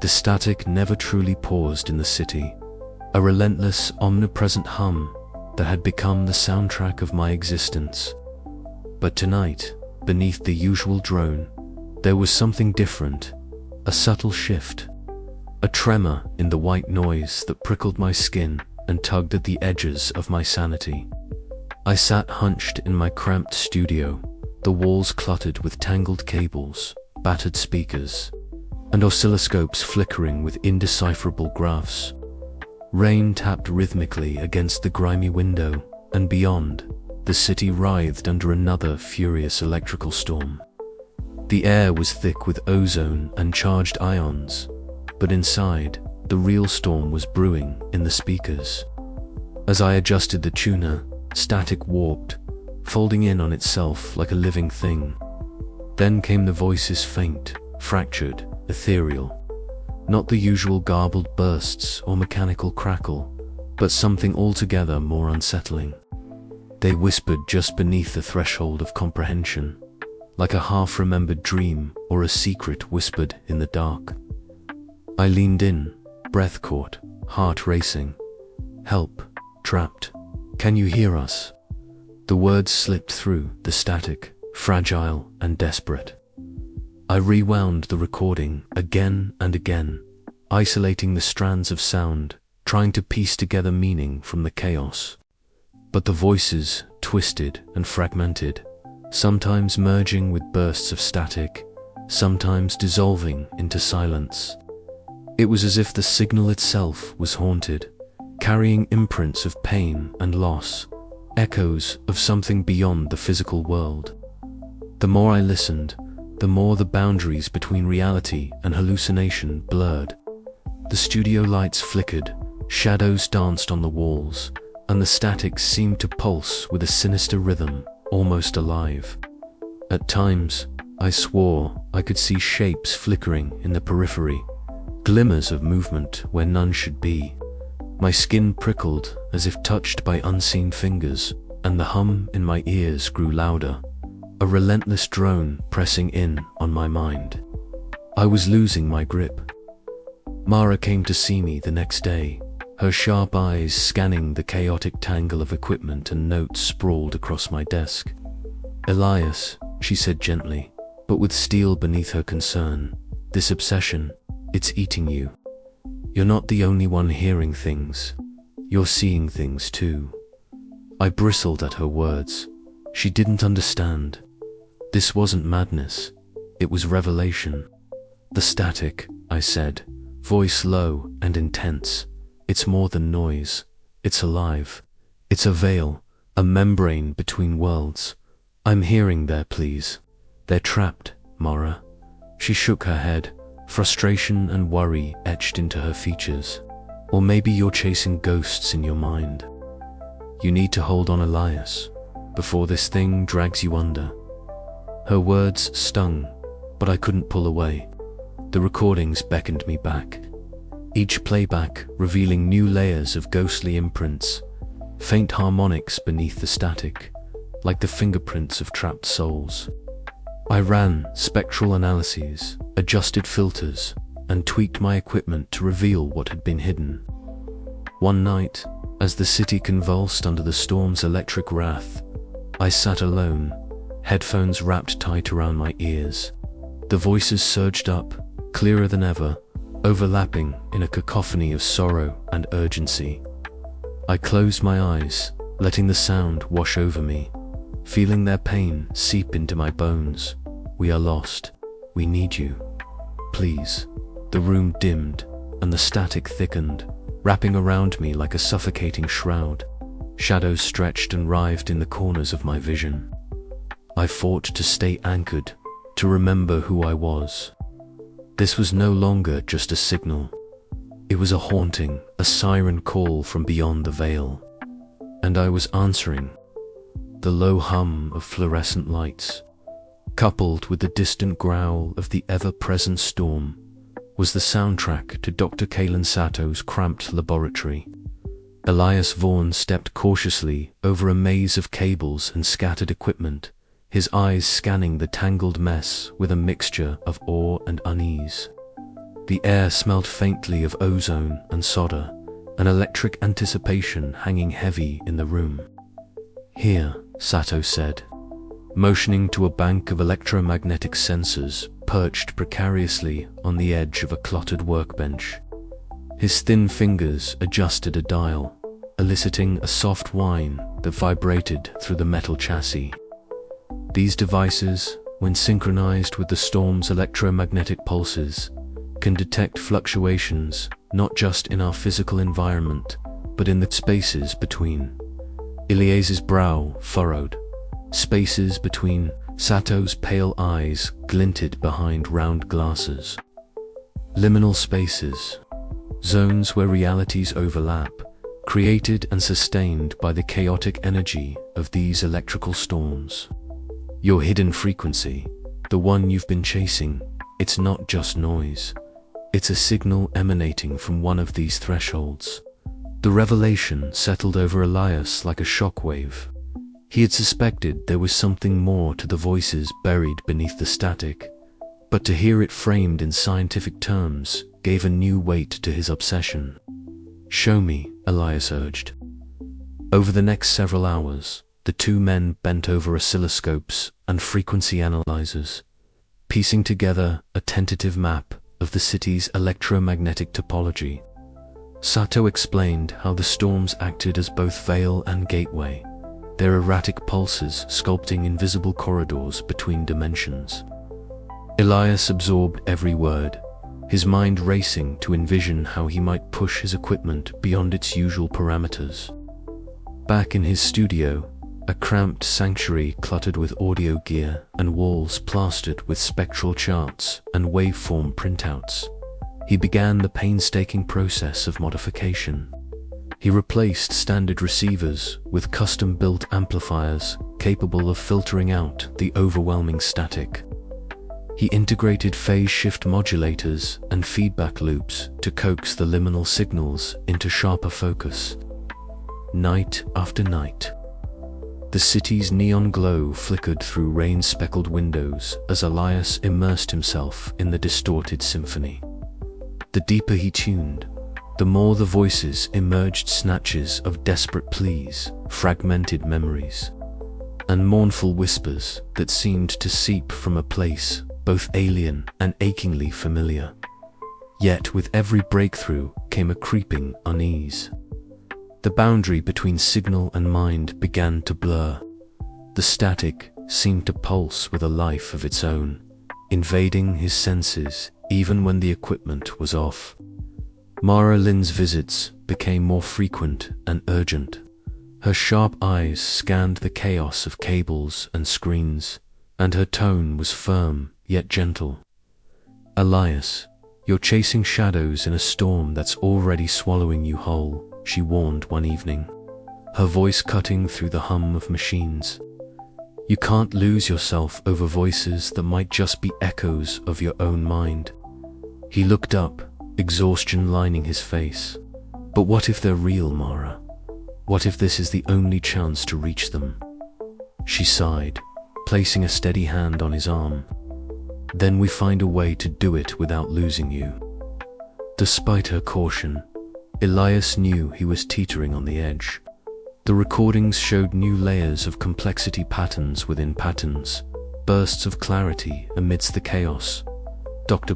The static never truly paused in the city, a relentless, omnipresent hum that had become the soundtrack of my existence. But tonight, beneath the usual drone, there was something different, a subtle shift, a tremor in the white noise that prickled my skin and tugged at the edges of my sanity. I sat hunched in my cramped studio, the walls cluttered with tangled cables, battered speakers, and oscilloscopes flickering with indecipherable graphs. Rain tapped rhythmically against the grimy window, and beyond, the city writhed under another furious electrical storm. The air was thick with ozone and charged ions, but inside, the real storm was brewing in the speakers. As I adjusted the tuner, static warped, folding in on itself like a living thing. Then came the voices, faint, fractured, ethereal. Not the usual garbled bursts or mechanical crackle, but something altogether more unsettling. They whispered just beneath the threshold of comprehension, like a half-remembered dream or a secret whispered in the dark. I leaned in, breath caught, heart racing. "Help, trapped. Can you hear us?" The words slipped through the static, fragile and desperate. I rewound the recording again and again, isolating the strands of sound, trying to piece together meaning from the chaos. But the voices twisted and fragmented, sometimes merging with bursts of static, sometimes dissolving into silence. It was as if the signal itself was haunted, carrying imprints of pain and loss, echoes of something beyond the physical world. The more I listened, the more the boundaries between reality and hallucination blurred. The studio lights flickered, shadows danced on the walls, and the static seemed to pulse with a sinister rhythm, almost alive. At times, I swore I could see shapes flickering in the periphery, glimmers of movement where none should be. My skin prickled as if touched by unseen fingers, and the hum in my ears grew louder, a relentless drone pressing in on my mind. I was losing my grip. Mara came to see me the next day, her sharp eyes scanning the chaotic tangle of equipment and notes sprawled across my desk. "Elias," she said gently, but with steel beneath her concern, "this obsession, it's eating you. You're not the only one hearing things. You're seeing things too." I bristled at her words. She didn't understand. This wasn't madness. It was revelation. "The static," I said, voice low and intense. "It's more than noise. It's alive. It's a veil, a membrane between worlds. I'm hearing there, please. They're trapped, Mara." She shook her head, frustration and worry etched into her features. "Or maybe you're chasing ghosts in your mind. You need to hold on, Elias, before this thing drags you under." Her words stung, but I couldn't pull away. The recordings beckoned me back, each playback revealing new layers of ghostly imprints, faint harmonics beneath the static, like the fingerprints of trapped souls. I ran spectral analyses, adjusted filters, and tweaked my equipment to reveal what had been hidden. One night, as the city convulsed under the storm's electric wrath, I sat alone, headphones wrapped tight around my ears. The voices surged up, clearer than ever, overlapping in a cacophony of sorrow and urgency. I closed my eyes, letting the sound wash over me, feeling their pain seep into my bones. "We are lost. We need you. Please." The room dimmed, and the static thickened, wrapping around me like a suffocating shroud. Shadows stretched and writhed in the corners of my vision. I fought to stay anchored, to remember who I was. This was no longer just a signal. It was a haunting, a siren call from beyond the veil. And I was answering. The low hum of fluorescent lights, coupled with the distant growl of the ever-present storm, was the soundtrack to Dr. Kalen Sato's cramped laboratory. Elias Vaughn stepped cautiously over a maze of cables and scattered equipment, his eyes scanning the tangled mess with a mixture of awe and unease. The air smelled faintly of ozone and solder, an electric anticipation hanging heavy in the room. "Here," Sato said, motioning to a bank of electromagnetic sensors perched precariously on the edge of a cluttered workbench. His thin fingers adjusted a dial, eliciting a soft whine that vibrated through the metal chassis. These devices, when synchronized with the storm's electromagnetic pulses, can detect fluctuations not just in our physical environment, but in the spaces between. Elias's brow furrowed. Spaces between. Sato's pale eyes glinted behind round glasses. Liminal spaces. Zones where realities overlap, created and sustained by the chaotic energy of these electrical storms. Your hidden frequency, the one you've been chasing, it's not just noise. It's a signal emanating from one of these thresholds. The revelation settled over Elias like a shockwave. He had suspected there was something more to the voices buried beneath the static, but to hear it framed in scientific terms gave a new weight to his obsession. "Show me," Elias urged. Over the next several hours, the two men bent over oscilloscopes and frequency analyzers, piecing together a tentative map of the city's electromagnetic topology. Sato explained how the storms acted as both veil and gateway, their erratic pulses sculpting invisible corridors between dimensions. Elias absorbed every word, his mind racing to envision how he might push his equipment beyond its usual parameters. Back in his studio, a cramped sanctuary cluttered with audio gear and walls plastered with spectral charts and waveform printouts, he began the painstaking process of modification. He replaced standard receivers with custom-built amplifiers capable of filtering out the overwhelming static. He integrated phase shift modulators and feedback loops to coax the liminal signals into sharper focus. Night after night, the city's neon glow flickered through rain-speckled windows as Elias immersed himself in the distorted symphony. The deeper he tuned, the more the voices emerged, snatches of desperate pleas, fragmented memories, and mournful whispers that seemed to seep from a place both alien and achingly familiar. Yet with every breakthrough came a creeping unease. The boundary between signal and mind began to blur. The static seemed to pulse with a life of its own, invading his senses even when the equipment was off. Mara Lin's visits became more frequent and urgent. Her sharp eyes scanned the chaos of cables and screens, and her tone was firm yet gentle. "Elias, you're chasing shadows in a storm that's already swallowing you whole," she warned one evening, her voice cutting through the hum of machines. "You can't lose yourself over voices that might just be echoes of your own mind." He looked up, exhaustion lining his face. "But what if they're real, Mara? What if this is the only chance to reach them?" She sighed, placing a steady hand on his arm. "Then we find a way to do it without losing you." Despite her caution, Elias knew he was teetering on the edge. The recordings showed new layers of complexity, patterns within patterns, bursts of clarity amidst the chaos. Dr.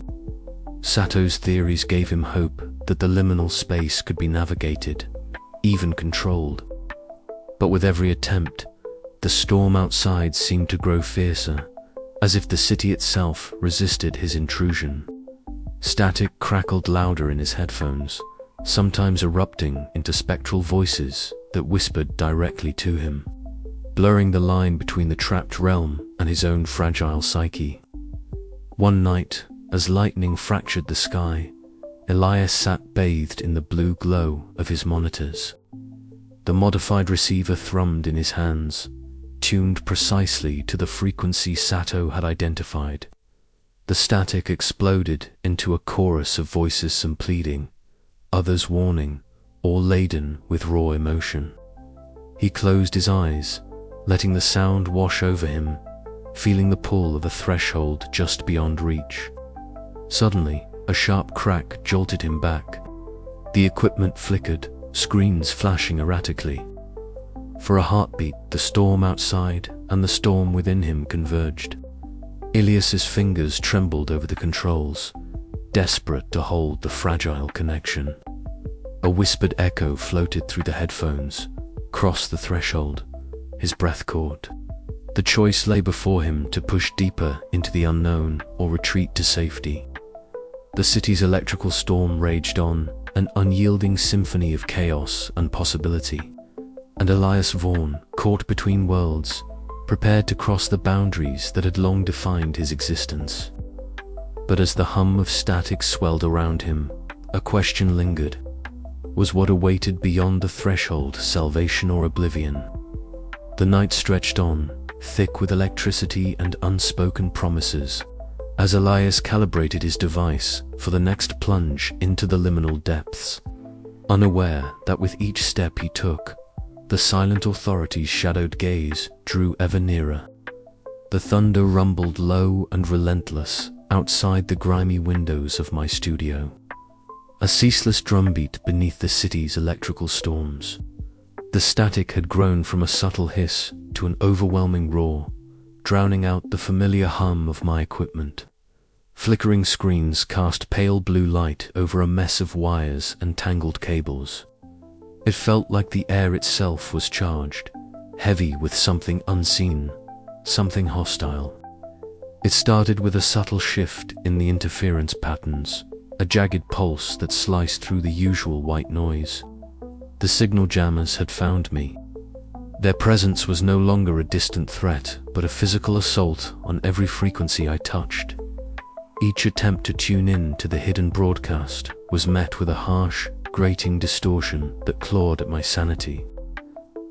Sato's theories gave him hope that the liminal space could be navigated, even controlled. But with every attempt, the storm outside seemed to grow fiercer, as if the city itself resisted his intrusion. Static crackled louder in his headphones, sometimes erupting into spectral voices that whispered directly to him, blurring the line between the trapped realm and his own fragile psyche. One night, as lightning fractured the sky, Elias sat bathed in the blue glow of his monitors. The modified receiver thrummed in his hands, tuned precisely to the frequency Sato had identified. The static exploded into a chorus of voices, some pleading, others warning, all laden with raw emotion. He closed his eyes, letting the sound wash over him, feeling the pull of a threshold just beyond reach. Suddenly, A sharp crack jolted him back. The equipment flickered, screens flashing erratically. For a heartbeat, the storm outside and the storm within him converged. Ilias's fingers trembled over the controls, desperate to hold the fragile connection. A whispered echo floated through the headphones, crossed the threshold. His breath caught. The choice lay before him to push deeper into the unknown or retreat to safety. The city's electrical storm raged on, an unyielding symphony of chaos and possibility. And Elias Vaughn, caught between worlds, prepared to cross the boundaries that had long defined his existence. But as the hum of static swelled around him, a question lingered. Was what awaited beyond the threshold salvation or oblivion? The night stretched on, thick with electricity and unspoken promises, as Elias calibrated his device for the next plunge into the liminal depths, unaware that with each step he took, the silent authority's shadowed gaze drew ever nearer. The thunder rumbled low and relentless outside the grimy windows of my studio, a ceaseless drumbeat beneath the city's electrical storms. The static had grown from a subtle hiss to an overwhelming roar, drowning out the familiar hum of my equipment. Flickering screens cast pale blue light over a mess of wires and tangled cables. It felt like the air itself was charged, heavy with something unseen, something hostile. It started with a subtle shift in the interference patterns, a jagged pulse that sliced through the usual white noise. The signal jammers had found me. Their presence was no longer a distant threat, but a physical assault on every frequency I touched. Each attempt to tune in to the hidden broadcast was met with a harsh, grating distortion that clawed at my sanity.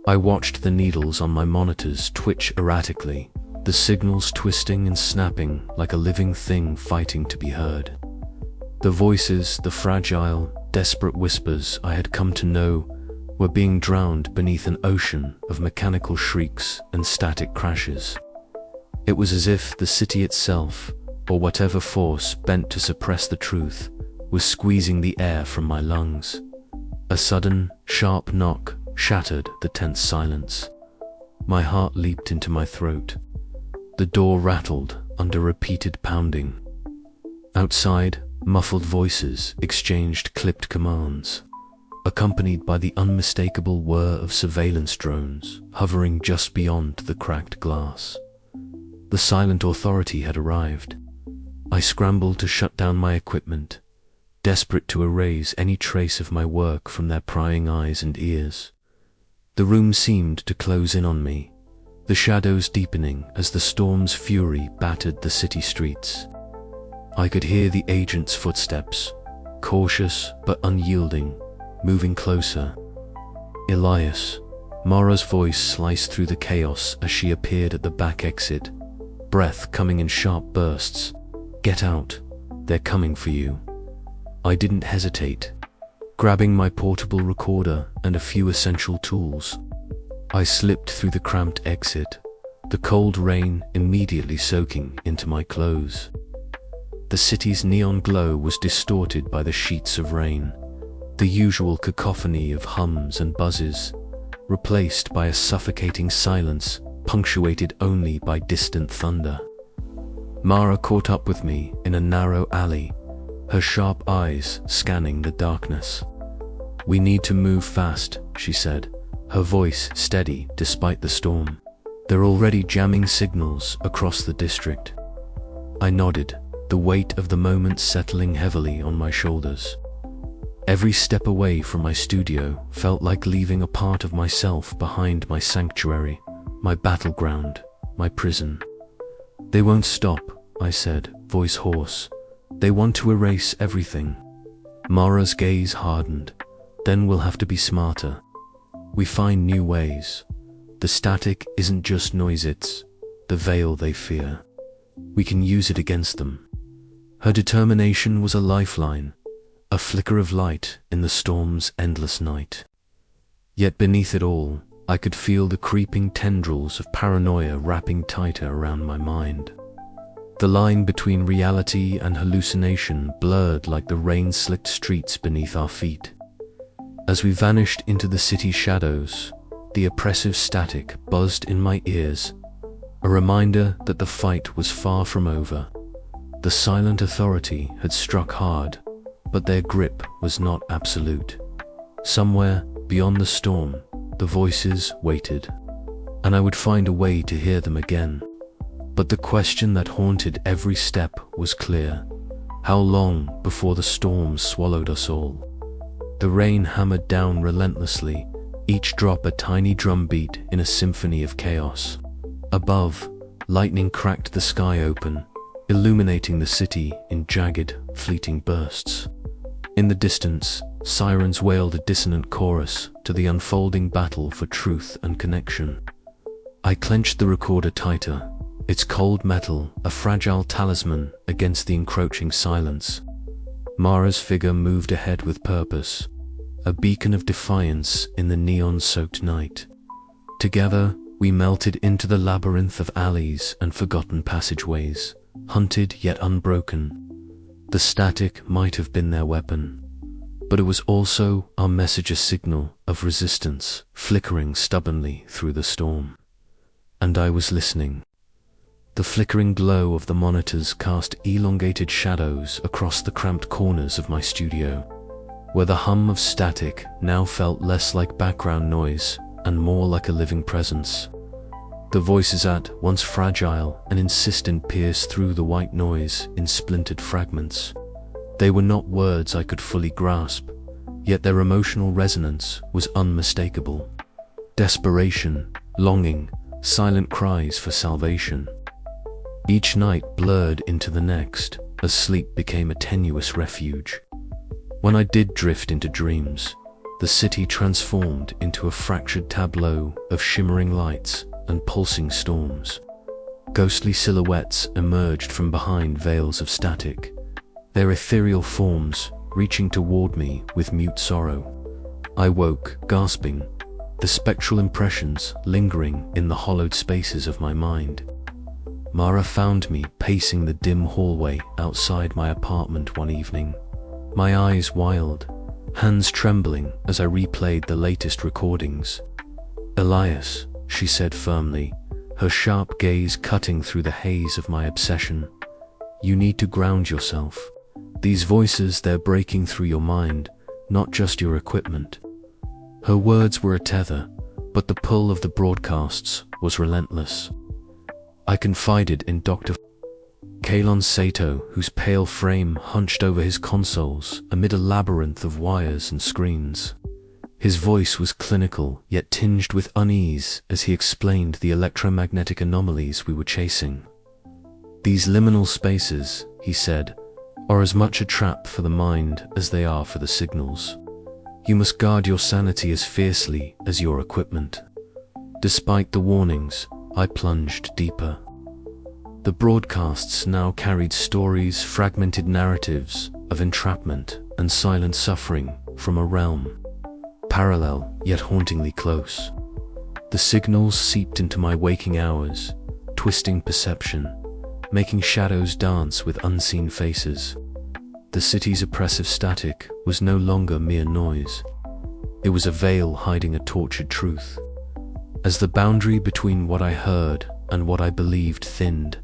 I watched the needles on my monitors twitch erratically, the signals twisting and snapping like a living thing fighting to be heard. The voices, the fragile, desperate whispers I had come to know, were being drowned beneath an ocean of mechanical shrieks and static crashes. It was as if the city itself, or whatever force bent to suppress the truth, was squeezing the air from my lungs. A sudden, sharp knock shattered the tense silence. My heart leaped into my throat. The door rattled under repeated pounding. Outside, muffled voices exchanged clipped commands, accompanied by the unmistakable whir of surveillance drones hovering just beyond the cracked glass. The silent authority had arrived. I scrambled to shut down my equipment, desperate to erase any trace of my work from their prying eyes and ears. The room seemed to close in on me, the shadows deepening as the storm's fury battered the city streets. I could hear the agent's footsteps, cautious but unyielding, moving closer. Elias, Mara's voice sliced through the chaos as she appeared at the back exit, breath coming in sharp bursts. Get out, they're coming for you. I didn't hesitate. Grabbing my portable recorder and a few essential tools, I slipped through the cramped exit, the cold rain immediately soaking into my clothes. The city's neon glow was distorted by the sheets of rain, the usual cacophony of hums and buzzes, replaced by a suffocating silence punctuated only by distant thunder. Mara caught up with me in a narrow alley, her sharp eyes scanning the darkness. "We need to move fast," she said, her voice steady despite the storm. "They're already jamming signals across the district." I nodded, the weight of the moment settling heavily on my shoulders. Every step away from my studio felt like leaving a part of myself behind, my sanctuary, my battleground, my prison. "They won't stop," I said, voice hoarse. "They want to erase everything." Mara's gaze hardened. "Then we'll have to be smarter. We find new ways. The static isn't just noise, it's the veil they fear. We can use it against them." Her determination was a lifeline, a flicker of light in the storm's endless night. Yet beneath it all, I could feel the creeping tendrils of paranoia wrapping tighter around my mind. The line between reality and hallucination blurred like the rain-slicked streets beneath our feet. As we vanished into the city's shadows, the oppressive static buzzed in my ears, a reminder that the fight was far from over. The silent authority had struck hard, but their grip was not absolute. Somewhere beyond the storm, the voices waited, and I would find a way to hear them again. But the question that haunted every step was clear: how long before the storm swallowed us all? The rain hammered down relentlessly, each drop a tiny drumbeat in a symphony of chaos. Above, lightning cracked the sky open, illuminating the city in jagged, fleeting bursts. In the distance, sirens wailed a dissonant chorus to the unfolding battle for truth and connection. I clenched the recorder tighter, its cold metal a fragile talisman against the encroaching silence. Mara's figure moved ahead with purpose, a beacon of defiance in the neon-soaked night. Together, we melted into the labyrinth of alleys and forgotten passageways, hunted yet unbroken. The static might have been their weapon, but it was also our messenger's signal of resistance, flickering stubbornly through the storm. And I was listening. The flickering glow of the monitors cast elongated shadows across the cramped corners of my studio, where the hum of static now felt less like background noise and more like a living presence. The voices at once fragile and insistent pierced through the white noise in splintered fragments. They were not words I could fully grasp, yet their emotional resonance was unmistakable. Desperation, longing, silent cries for salvation. Each night blurred into the next, as sleep became a tenuous refuge. When I did drift into dreams, the city transformed into a fractured tableau of shimmering lights and pulsing storms. Ghostly silhouettes emerged from behind veils of static, their ethereal forms reaching toward me with mute sorrow. I woke, gasping, the spectral impressions lingering in the hollowed spaces of my mind. Mara found me pacing the dim hallway outside my apartment one evening, my eyes wild, hands trembling as I replayed the latest recordings. "Elias," she said firmly, her sharp gaze cutting through the haze of my obsession, "you need to ground yourself. These voices, they're breaking through your mind, not just your equipment." Her words were a tether, but the pull of the broadcasts was relentless. I confided in Dr. Kalon Sato, whose pale frame hunched over his consoles amid a labyrinth of wires and screens. His voice was clinical, yet tinged with unease as he explained the electromagnetic anomalies we were chasing. "These liminal spaces," he said, "are as much a trap for the mind as they are for the signals. You must guard your sanity as fiercely as your equipment." Despite the warnings, I plunged deeper. The broadcasts now carried stories, fragmented narratives of entrapment and silent suffering from a realm parallel yet hauntingly close. The signals seeped into my waking hours, twisting perception, making shadows dance with unseen faces. The city's oppressive static was no longer mere noise. It was a veil hiding a tortured truth. As the boundary between what I heard and what I believed thinned,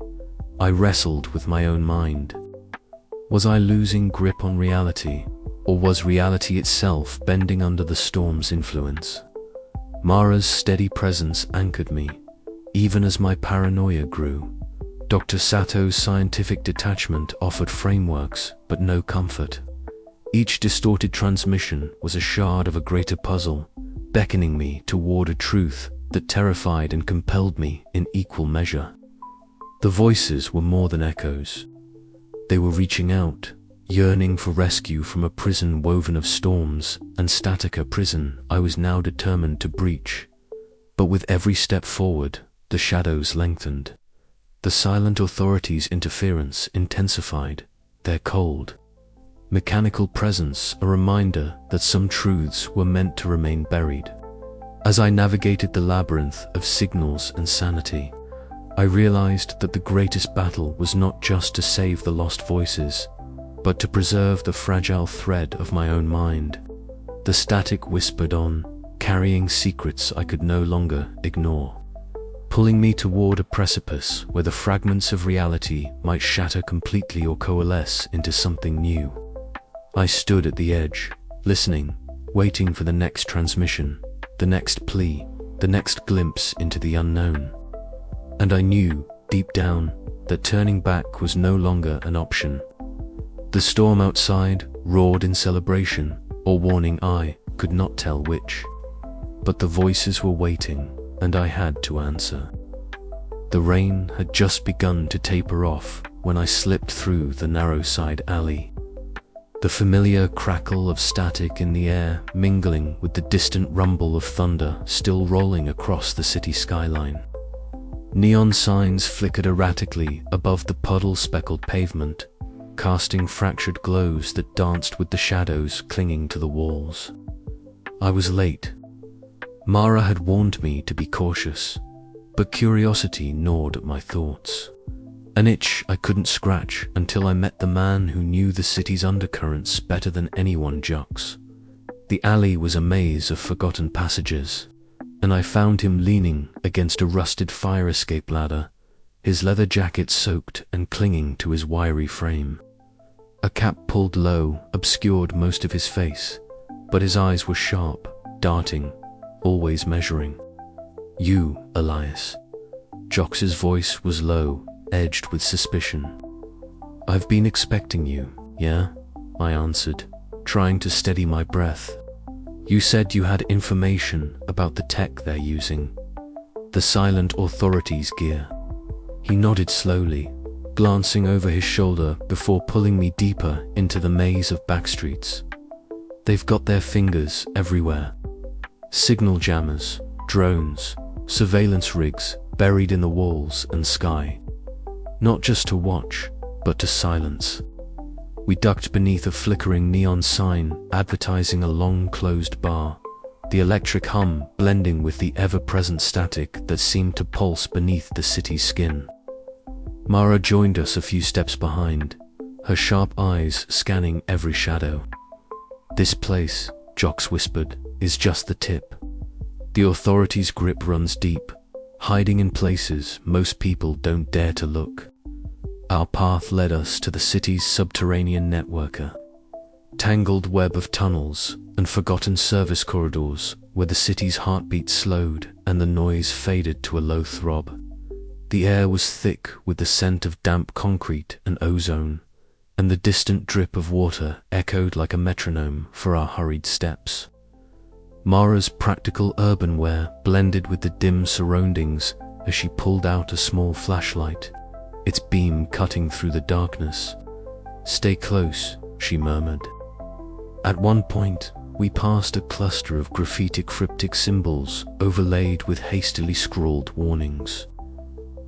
I wrestled with my own mind. Was I losing grip on reality, or was reality itself bending under the storm's influence? Mara's steady presence anchored me, even as my paranoia grew. Dr. Sato's scientific detachment offered frameworks, but no comfort. Each distorted transmission was a shard of a greater puzzle, beckoning me toward a truth that terrified and compelled me in equal measure. The voices were more than echoes. They were reaching out, yearning for rescue from a prison woven of storms and static, a prison I was now determined to breach. But with every step forward, the shadows lengthened. The silent authorities' interference intensified, their cold, mechanical presence a reminder that some truths were meant to remain buried. As I navigated the labyrinth of signals and sanity, I realized that the greatest battle was not just to save the lost voices, but to preserve the fragile thread of my own mind. The static whispered on, carrying secrets I could no longer ignore, pulling me toward a precipice where the fragments of reality might shatter completely or coalesce into something new. I stood at the edge, listening, waiting for the next transmission, the next plea, the next glimpse into the unknown. And I knew, deep down, that turning back was no longer an option. The storm outside roared in celebration or warning, I could not tell which. But the voices were waiting, and I had to answer. The rain had just begun to taper off when I slipped through the narrow side alley. The familiar crackle of static in the air mingling with the distant rumble of thunder still rolling across the city skyline. Neon signs flickered erratically above the puddle-speckled pavement, casting fractured glows that danced with the shadows clinging to the walls. I was late. Mara had warned me to be cautious, but curiosity gnawed at my thoughts. An itch I couldn't scratch until I met the man who knew the city's undercurrents better than anyone, Jux. The alley was a maze of forgotten passages, and I found him leaning against a rusted fire escape ladder, his leather jacket soaked and clinging to his wiry frame. A cap pulled low obscured most of his face, but his eyes were sharp, darting, always measuring. "You, Elias." Jox's voice was low, edged with suspicion. "I've been expecting you, yeah?" I answered, trying to steady my breath. "You said you had information about the tech they're using, the silent authorities' gear." He nodded slowly, glancing over his shoulder before pulling me deeper into the maze of backstreets. "They've got their fingers everywhere. Signal jammers, drones, surveillance rigs buried in the walls and sky. Not just to watch, but to silence." We ducked beneath a flickering neon sign advertising a long-closed bar, the electric hum blending with the ever-present static that seemed to pulse beneath the city's skin. Mara joined us a few steps behind, her sharp eyes scanning every shadow. "This place," Jox whispered, "is just the tip. The authorities' grip runs deep, hiding in places most people don't dare to look." Our path led us to the city's subterranean networker, tangled web of tunnels and forgotten service corridors where the city's heartbeat slowed and the noise faded to a low throb. The air was thick with the scent of damp concrete and ozone, and the distant drip of water echoed like a metronome for our hurried steps. Mara's practical urban wear blended with the dim surroundings as she pulled out a small flashlight, its beam cutting through the darkness. "Stay close," she murmured. At one point, we passed a cluster of graffiti cryptic symbols overlaid with hastily scrawled warnings.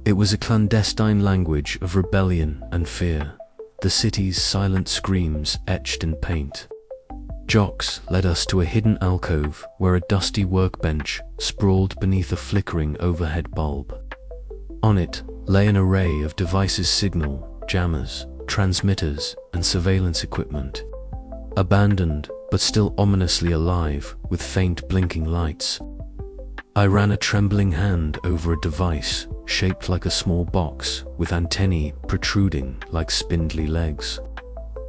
It was a clandestine language of rebellion and fear, the city's silent screams etched in paint. Jox led us to a hidden alcove where a dusty workbench sprawled beneath a flickering overhead bulb. On it lay an array of devices, signal, jammers, transmitters, and surveillance equipment, abandoned but still ominously alive with faint blinking lights. I ran a trembling hand over a device shaped like a small box with antennae protruding like spindly legs.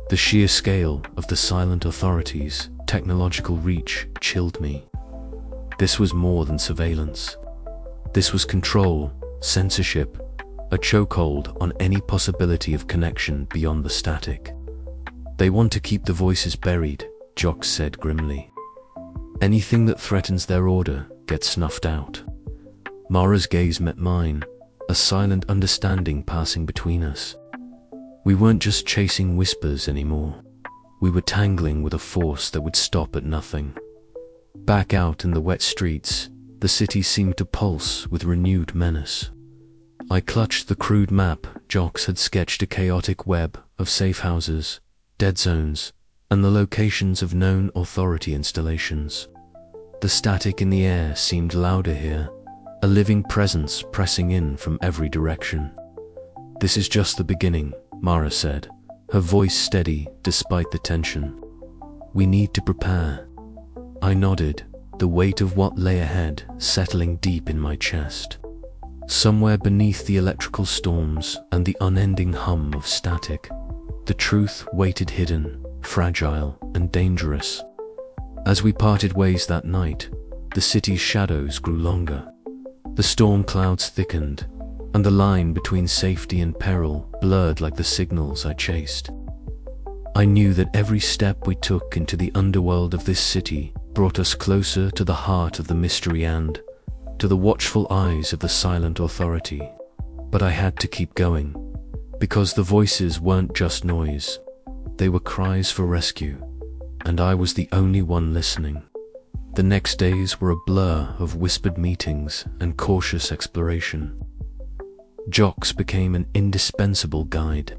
The sheer scale of the silent authorities' technological reach chilled me. This was more than surveillance. This was control, censorship, a chokehold on any possibility of connection beyond the static. "They want to keep the voices buried," Jox said grimly. "Anything that threatens their order gets snuffed out." Mara's gaze met mine, a silent understanding passing between us. We weren't just chasing whispers anymore. We were tangling with a force that would stop at nothing. Back out in the wet streets, the city seemed to pulse with renewed menace. I clutched the crude map Jox had sketched, a chaotic web of safe houses, dead zones, and the locations of known authority installations. The static in the air seemed louder here, a living presence pressing in from every direction. "This is just the beginning," Mara said, her voice steady despite the tension. "We need to prepare." I nodded, the weight of what lay ahead settling deep in my chest. Somewhere beneath the electrical storms and the unending hum of static, the truth waited hidden, fragile and dangerous. As we parted ways that night, the city's shadows grew longer. The storm clouds thickened, and the line between safety and peril blurred like the signals I chased. I knew that every step we took into the underworld of this city brought us closer to the heart of the mystery and to the watchful eyes of the silent authority. But I had to keep going, because the voices weren't just noise. They were cries for rescue, and I was the only one listening. The next days were a blur of whispered meetings and cautious exploration. Jox became an indispensable guide,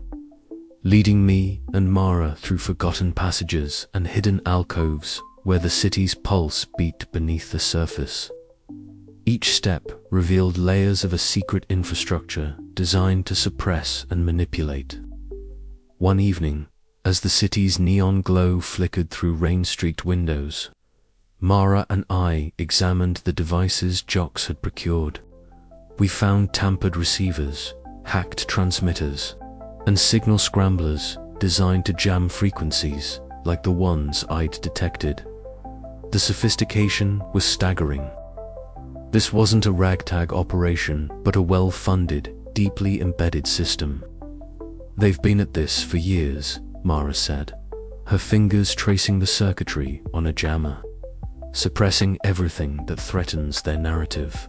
leading me and Mara through forgotten passages and hidden alcoves where the city's pulse beat beneath the surface. Each step revealed layers of a secret infrastructure designed to suppress and manipulate. One evening, as the city's neon glow flickered through rain-streaked windows, Mara and I examined the devices Jox had procured. We found tampered receivers, hacked transmitters, and signal scramblers designed to jam frequencies like the ones I'd detected. The sophistication was staggering. This wasn't a ragtag operation, but a well-funded, deeply embedded system. "They've been at this for years," Mara said, her fingers tracing the circuitry on a jammer, suppressing everything that threatens their narrative.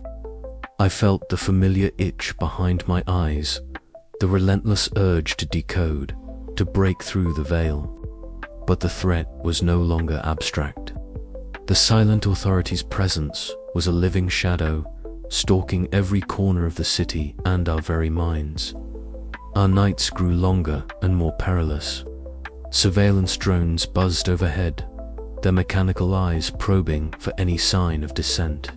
I felt the familiar itch behind my eyes, the relentless urge to decode, to break through the veil. But the threat was no longer abstract. The silent authority's presence was a living shadow, stalking every corner of the city and our very minds. Our nights grew longer and more perilous. Surveillance drones buzzed overhead, their mechanical eyes probing for any sign of dissent.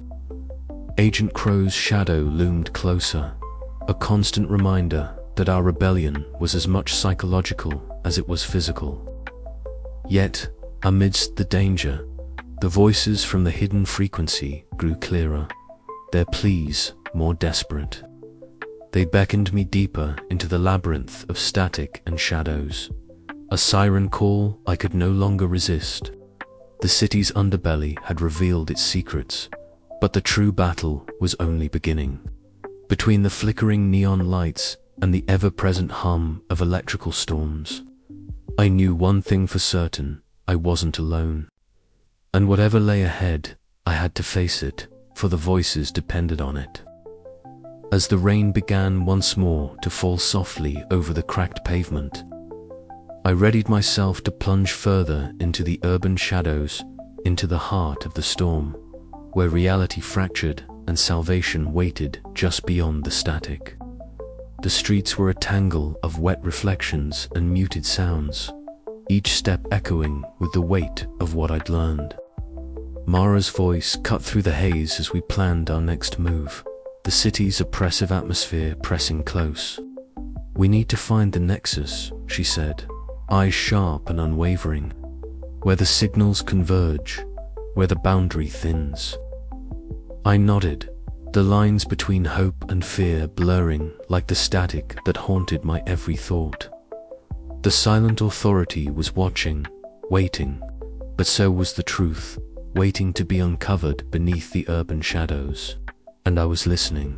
Agent Crow's shadow loomed closer, a constant reminder that our rebellion was as much psychological as it was physical. Yet, amidst the danger, the voices from the hidden frequency grew clearer, their pleas more desperate. They beckoned me deeper into the labyrinth of static and shadows, a siren call I could no longer resist. The city's underbelly had revealed its secrets, but the true battle was only beginning. Between the flickering neon lights and the ever-present hum of electrical storms, I knew one thing for certain: I wasn't alone. And whatever lay ahead, I had to face it, for the voices depended on it. As the rain began once more to fall softly over the cracked pavement, I readied myself to plunge further into the urban shadows, into the heart of the storm, where reality fractured and salvation waited just beyond the static. The streets were a tangle of wet reflections and muted sounds, each step echoing with the weight of what I'd learned. Mara's voice cut through the haze as we planned our next move, the city's oppressive atmosphere pressing close. "We need to find the nexus," she said, eyes sharp and unwavering, "where the signals converge, where the boundary thins." I nodded, the lines between hope and fear blurring like the static that haunted my every thought. The silent authority was watching, waiting, but so was the truth, waiting to be uncovered beneath the urban shadows. And I was listening.